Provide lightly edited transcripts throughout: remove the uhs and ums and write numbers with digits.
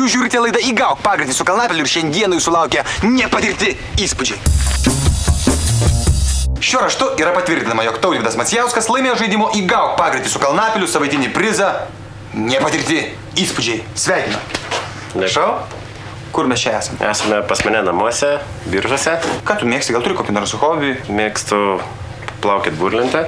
Jūs žiūrite laidą Įgauk pagreitį su Kalnapiliu ir šiandieną jūsų laukia nepatirti įspūdžiai. Šiuo raštu yra patvirtinama, jog Tautvydas Macijauskas laimėjo žaidimo Įgauk pagreitį su Kalnapiliu savaitinį prizą nepatirti įspūdžiai. Sveikinu. Prašau. Kur mes čia esame? Esame pas mane namuose, Biržuose. Ką tu mėgsti? Gal turi kokį nors hobį? Mėgstu plaukit burlentę.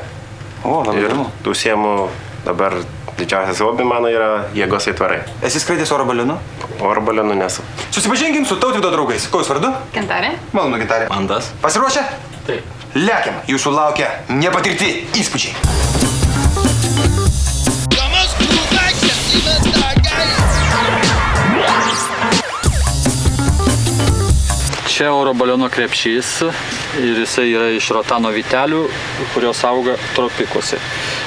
O, labai įdomu. Ir užsiemu dabar didžiausias hobi mano yra jėgos aitvarai. Esi skraidęs oro balionu? Oro balionu nesu. Susipažinkim su Tautvydo draugais. Ko jūs vardu? Gintarė. Malonu, Gintarė. Mantas. Pasiruošę? Taip. Lekiam. Jūsų laukia nepatirti įspūdžiai. Čia oro baliono krepšys ir jisai yra iš rotano vytelių, kurios auga tropikuose.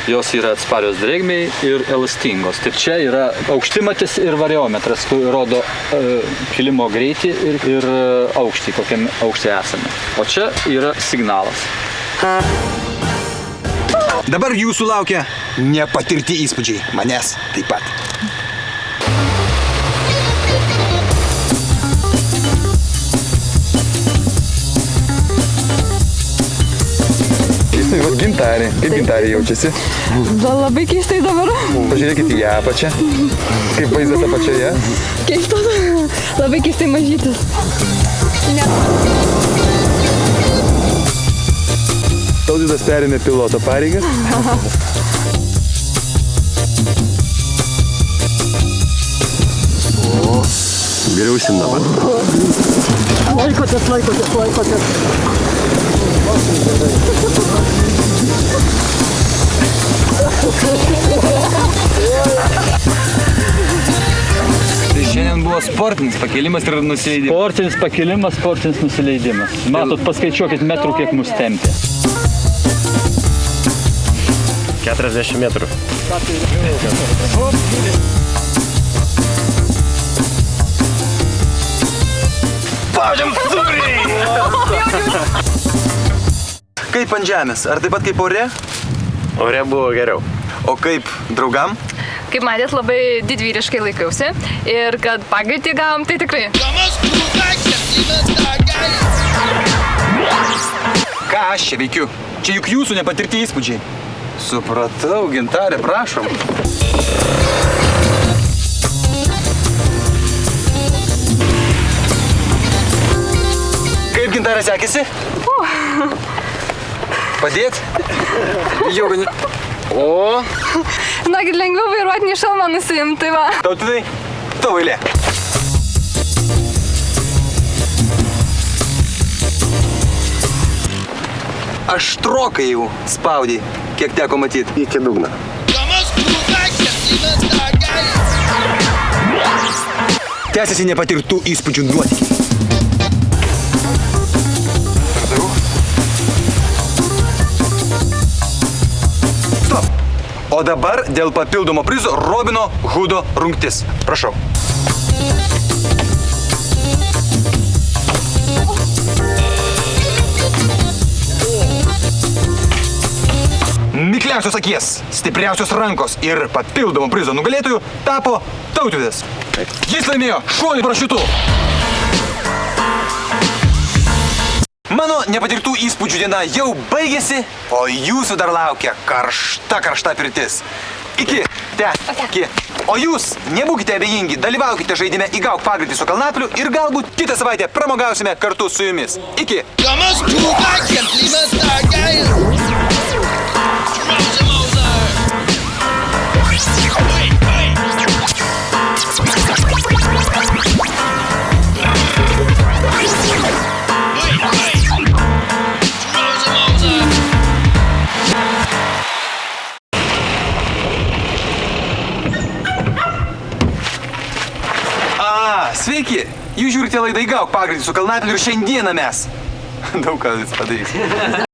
Jos yra atsparios drėgmei ir elastingos. Tai čia yra aukštimatis ir variometras, kur rodo kilimo greitį ir aukštį, kokiam aukštį esame. O čia yra signalas. Dabar jūsų laukia nepatirti įspūdžiai. Manęs taip pat. Tai vat Gintarė. Kaip Gintarė jaučiasi? Labai keistai dabar. Pažiūrėkite į ją apačią. Kaip vaizdas apačioje. Keistas. Labai keistai mažytis. Tautvydas perėmė piloto pareigas. Griausim dabar. Laikotės. Tai šiandien buvo sportinis pakėlimas ir nusileidimas. Sportinis pakėlimas, sportinis nusileidimas. Matot, paskaičiuokit metrų, kiek mus tempė. 40 metrų. Spaudžiam stūriai! Kaip ant žemės? Ar taip pat kaip ore? Ore buvo geriau. O kaip draugam? Kaip matėt, labai didvyriškai laikiausi. Ir kad pagreitį gavom, tai tikrai. Ką aš čia veikiu? Čia juk jūsų nepatirti įspūdžiai. Supratau, Gintarė, prašom. Kaip Gintarė sekėsi? Padėt? Jau gan... O? Žinokit, lengviau vairuoti, nei šalmą nusiimti, tai va. Tautvydai, tavo eilė. Aštrokai jau spaudai, kiek teko matyti. Iki dugno. Tęsiasi nepatirtų įspūdžių nuotykiai. Stop! O dabar dėl papildomo prizo Robino Hudo rungtis. Prašau. Mikliausios akies, stipriausios rankos ir papildomo prizo nugalėtojų tapo Tautvydas. Jis laimėjo šuolį parašiutu. Mano nepatirtų įspūdžių diena jau baigėsi, o jūsų dar laukia karšta pirtis. Iki. O jūs nebūkite abejingi, dalyvaukite žaidime Įgauk pagreitį su Kalnapiliu ir galbūt kitą savaitę pramogausime kartu su jumis. Iki. Sveiki! Jūs žiūrite laidą Įgauk pagreitį su Kalnapiliu ir šiandieną mes daug ką padarys.